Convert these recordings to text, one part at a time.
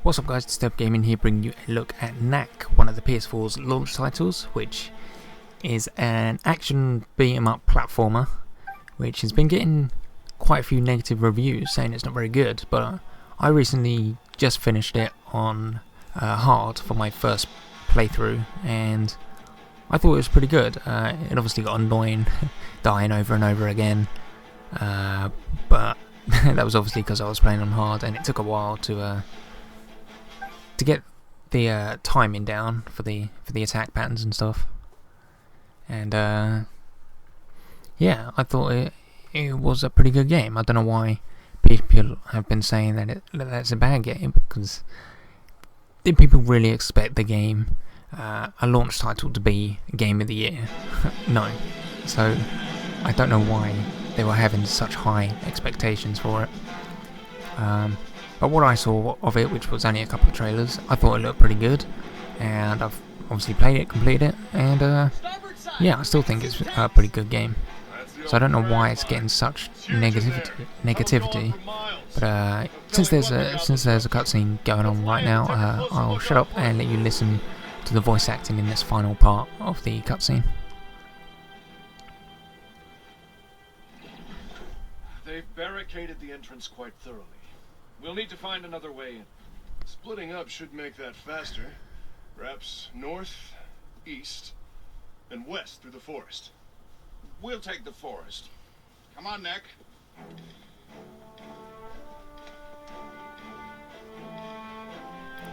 What's up guys, Disturb Gaming here, bringing you a look at Knack, one of the PS4's launch titles, which is an action beat-em-up platformer, which has been getting quite a few negative reviews saying it's not very good, but I recently just finished it on hard for my first playthrough, and I thought it was pretty good. It obviously got annoying dying over and over again, but that was obviously because I was playing on hard, and it took a while to get the timing down for the attack patterns and stuff. And yeah, I thought it was a pretty good game. I don't know why people have been saying that that's a bad game, because did people really expect the game, a launch title, to be Game of the Year? No. So I don't know why they were having such high expectations for it. But what I saw of it, which was only a couple of trailers, I thought it looked pretty good, and I've obviously played it, completed it, and yeah, I still think it's a pretty good game. So I don't know why it's getting such negativity. But since there's a cutscene going on right now, I'll shut up and let you listen to the voice acting in this final part of the cutscene. They've barricaded the entrance quite thoroughly. We'll need to find another way in. Splitting up should make that faster. Perhaps north, east, and west through the forest. We'll take the forest. Come on, Knack.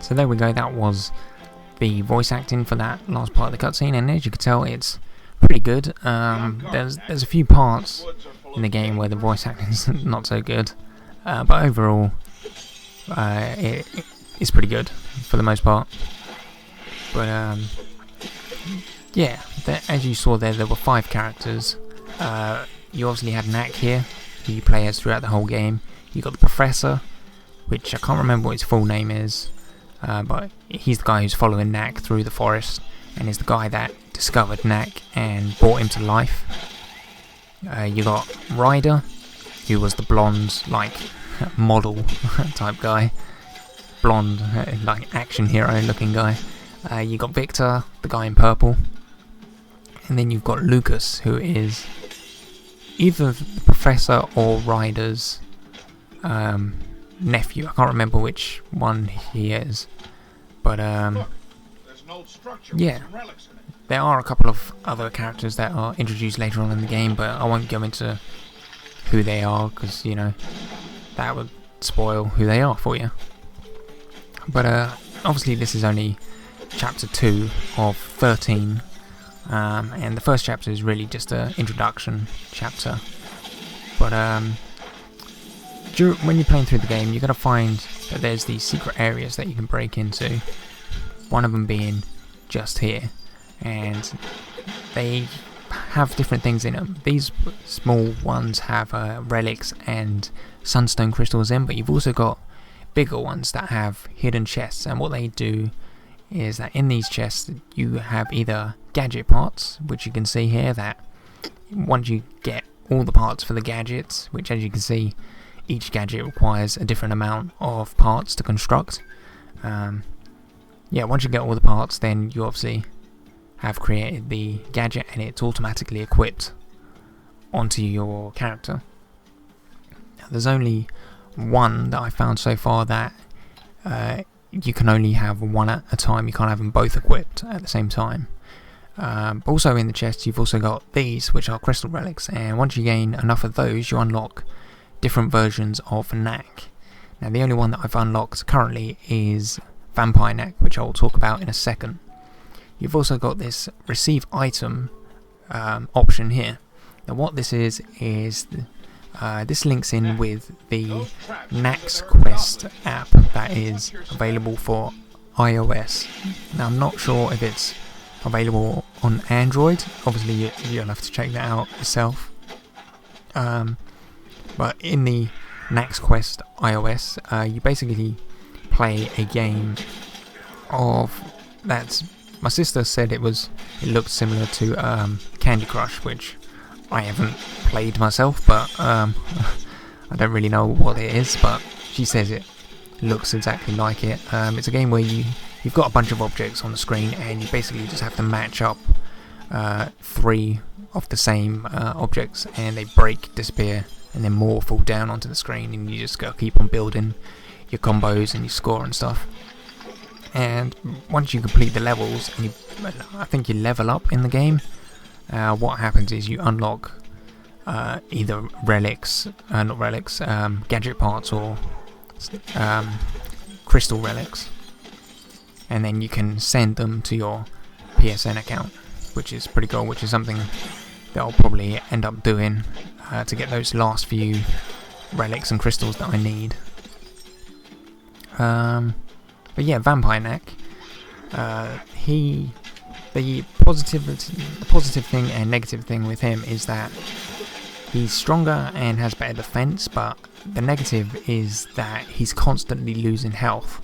So there we go, that was the voice acting for that last part of the cutscene, and as you can tell, it's pretty good. There's a few parts in the game where the voice acting is not so good, but overall it's pretty good for the most part. But yeah, as you saw there were 5 characters. You obviously had Knack here, who you play as throughout the whole game. You got the Professor, which I can't remember what his full name is, but he's the guy who's following Knack through the forest, and is the guy that discovered Knack and brought him to life. You got Ryder, who was the blonde, like, model type guy, blonde, like action hero looking guy. You got Victor, the guy in purple, and then you've got Lucas, who is either the Professor or Ryder's nephew. I can't remember which one he is, but yeah, there are a couple of other characters that are introduced later on in the game, but I won't go into who they are, because, you know, that would spoil who they are for you. But obviously this is only chapter 2 of 13, and the first chapter is really just an introduction chapter. But when you're playing through the game, you're going to find that there's these secret areas that you can break into, one of them being just here, and they have different things in them. These small ones have relics and sunstone crystals in, but you've also got bigger ones that have hidden chests, and what they do is that in these chests you have either gadget parts, which you can see here, that once you get all the parts for the gadgets, which as you can see, each gadget requires a different amount of parts to construct. Yeah, once you get all the parts, then you obviously have created the gadget, and it's automatically equipped onto your character. Now, there's only one that I found so far that you can only have one at a time. You can't have them both equipped at the same time. Also in the chest you've also got these, which are crystal relics, and once you gain enough of those, you unlock different versions of Knack. Now the only one that I've unlocked currently is Vampire Knack, which I will talk about in a second. You've also got this receive item option here. Now what this is this links in with the Knack's Quest app that is available for iOS. Now I'm not sure if it's available on Android. Obviously you'll have to check that out yourself. But in the Knack's Quest iOS, you basically play a game of that's. My sister said it looked similar to Candy Crush, which I haven't played myself, but I don't really know what it is, but she says it looks exactly like it. It's a game where you've got a bunch of objects on the screen, and you basically just have to match up 3 of the same objects, and they break, disappear, and then more fall down onto the screen, and you just gotta keep on building your combos and your score and stuff. And once you complete the levels, and I think you level up in the game, what happens is you unlock either relics, not relics, gadget parts, or crystal relics, and then you can send them to your PSN account, which is pretty cool, which is something that I'll probably end up doing to get those last few relics and crystals that I need. But yeah, Vampire Knack, the positive thing and negative thing with him is that he's stronger and has better defense, but the negative is that he's constantly losing health.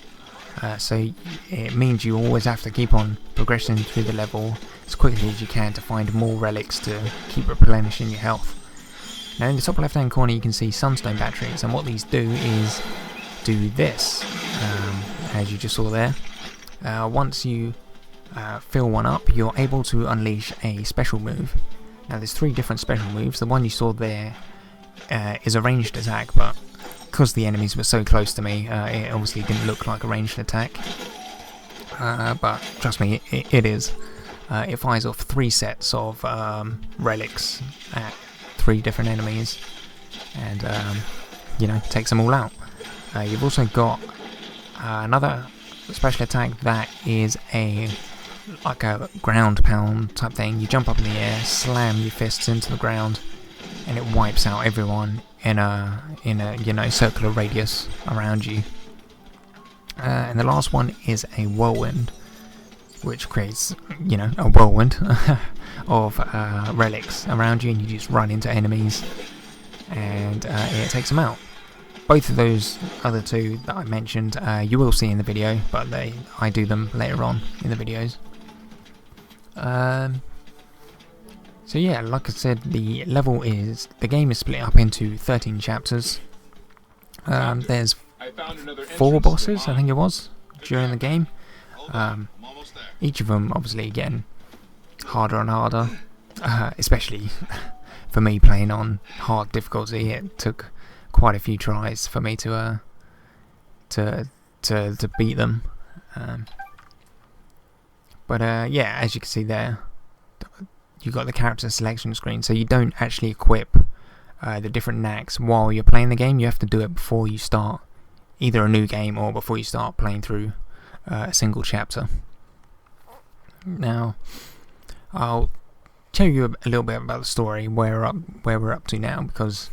So it means you always have to keep on progressing through the level as quickly as you can to find more relics to keep replenishing your health. Now in the top left hand corner you can see sunstone batteries, and what these do is do this, as you just saw there. Once you fill one up, you're able to unleash a special move. Now there's 3 different special moves. The one you saw there is a ranged attack, but because the enemies were so close to me, it obviously didn't look like a ranged attack. But trust me, it is. It fires off 3 sets of relics at 3 different enemies, and takes them all out. You've also got another special attack that is like a ground pound type thing. You jump up in the air, slam your fists into the ground, and it wipes out everyone in a circular radius around you. And the last one is a whirlwind, which creates a whirlwind of relics around you, and you just run into enemies, and it takes them out. Both of those other 2 that I mentioned you will see in the video, but I do them later on in the videos. So yeah, like I said, the game is split up into 13 chapters. There's 4 bosses, I think it was, during the game. Each of them obviously getting harder and harder, especially for me playing on hard difficulty. It took quite a few tries for me to beat them. But yeah, as you can see there, you got the character selection screen, so you don't actually equip the different knacks while you're playing the game. You have to do it before you start either a new game or before you start playing through a single chapter. Now, I'll tell you a little bit about the story, where we're up to now, because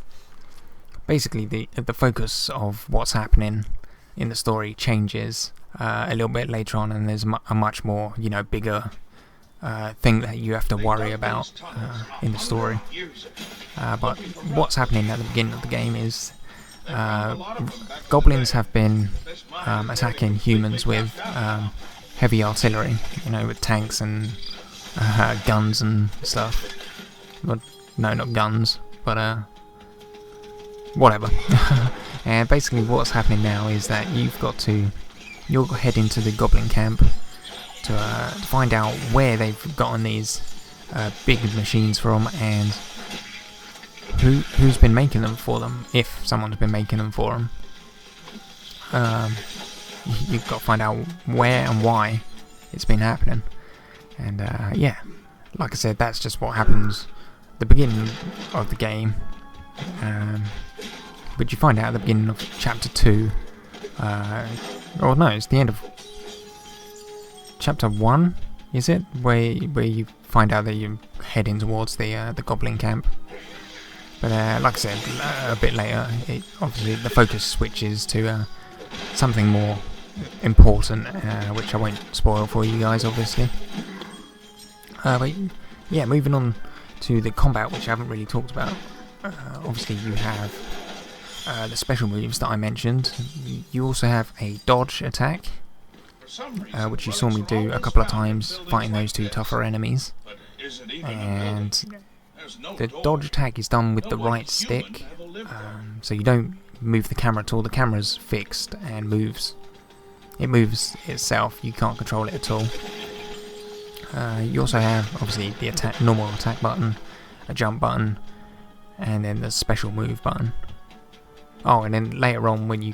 basically the focus of what's happening in the story changes a little bit later on, and there's a much more bigger thing that you have to worry about in the story. But what's happening at the beginning of the game is goblins have been attacking humans with heavy artillery, with tanks and guns and stuff. But no, not guns, but whatever. And basically what's happening now is that you'll head into the goblin camp to find out where they've gotten these big machines from, and who's been making them for them, if someone's been making them for them. You've got to find out where and why it's been happening. And yeah, like I said, that's just what happens at the beginning of the game. But you find out at the beginning of chapter 2, or no, it's the end of chapter 1, is it? Where you find out that you're heading towards the goblin camp. But like I said, a bit later, obviously the focus switches to something more important, which I won't spoil for you guys, obviously. But yeah, moving on to the combat, which I haven't really talked about. Obviously you have the special moves that I mentioned. You also have a dodge attack, which you saw me do a couple of times fighting those 2 tougher enemies. And the dodge attack is done with the right stick, so you don't move the camera at all. The camera's fixed and moves. It moves itself. You can't control it at all. You also have obviously the normal attack button, a jump button, and then the special move button. Oh, and then later on when you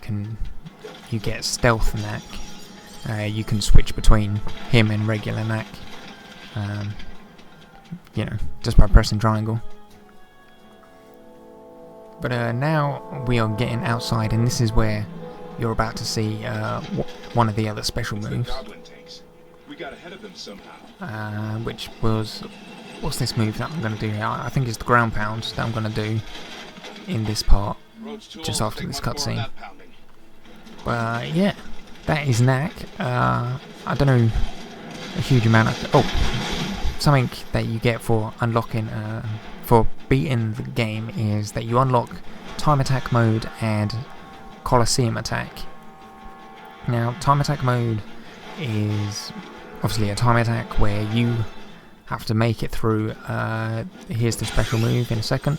get stealth Knack, you can switch between him and regular Knack. You know, just by pressing triangle. But now we are getting outside, and this is where you're about to see one of the other special moves. We got ahead of them somehow. Which was, what's this move that I'm going to do here? I think it's the ground pound that I'm going to do in this part, just after this cutscene. But yeah, that is Knack. I don't know a huge amount of... something that you get for unlocking, for beating the game is that you unlock time attack mode and Coliseum Attack. Now, time attack mode is obviously a time attack where you have to make it through, here's the special move in a second,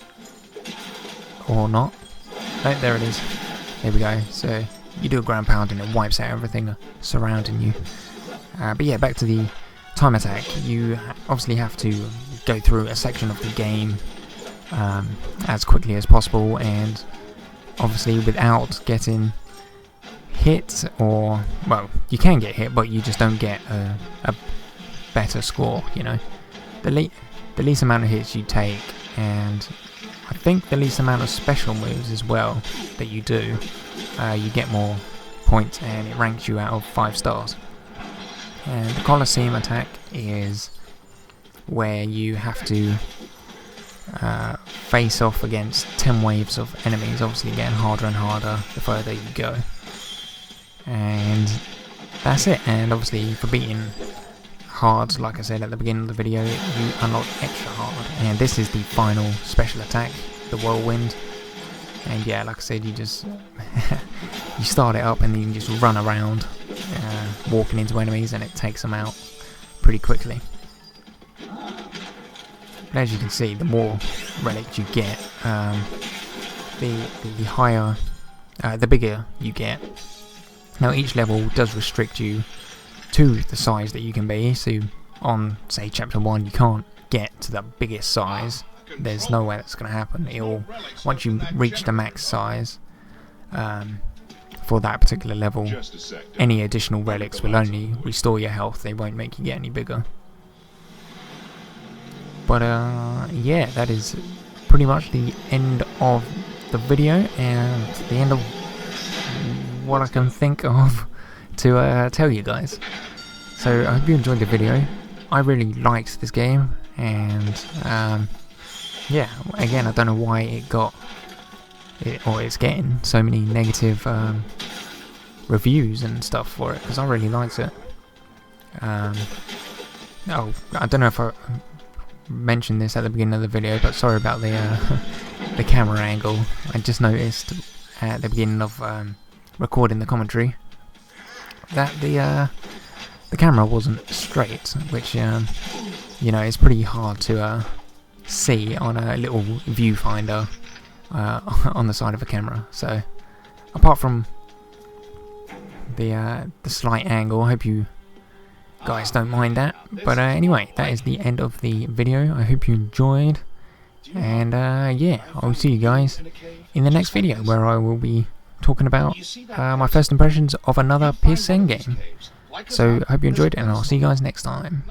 or not. No, there it is. There we go. So you do a ground pound and it wipes out everything surrounding you. But yeah, back to the time attack. You obviously have to go through a section of the game as quickly as possible, and obviously without getting hit, or, well, you can get hit, but you just don't get a better score, you know. The least amount of hits you take, and I think the least amount of special moves as well that you do, you get more points, and it ranks you out of 5 stars. And the Coliseum Attack is where you have to face off against 10 waves of enemies, obviously getting harder and harder the further you go. And that's it. And obviously for beating hard, like I said at the beginning of the video, you unlock extra hard. And this is the final special attack, the whirlwind. And yeah, like I said, you just you start it up and then you just run around, walking into enemies, and it takes them out pretty quickly. But as you can see, the more relics you get, the higher, the bigger you get. Now each level does restrict you to the size that you can be. So on, say, chapter 1, you can't get to the biggest size. There's no way that's going to happen. It'll, once you reach the max size for that particular level, any additional relics will only restore your health. They won't make you get any bigger. But yeah, that is pretty much the end of the video, and the end of what I can think of to tell you guys. So I hope you enjoyed the video. I really liked this game, and yeah, again, I don't know why it's getting so many negative reviews and stuff for it, because I really liked it. Oh, I don't know if I mentioned this at the beginning of the video, but sorry about the camera angle. I just noticed at the beginning of recording the commentary that the camera wasn't straight, which you know, is pretty hard to see on a little viewfinder on the side of a camera. So apart from the slight angle, I hope you guys don't mind that. But anyway, that is the end of the video. I hope you enjoyed, and yeah, I'll see you guys in the next video, where I will be talking about my first impressions of another PSN game. So I hope you enjoyed, and I'll see you guys next time.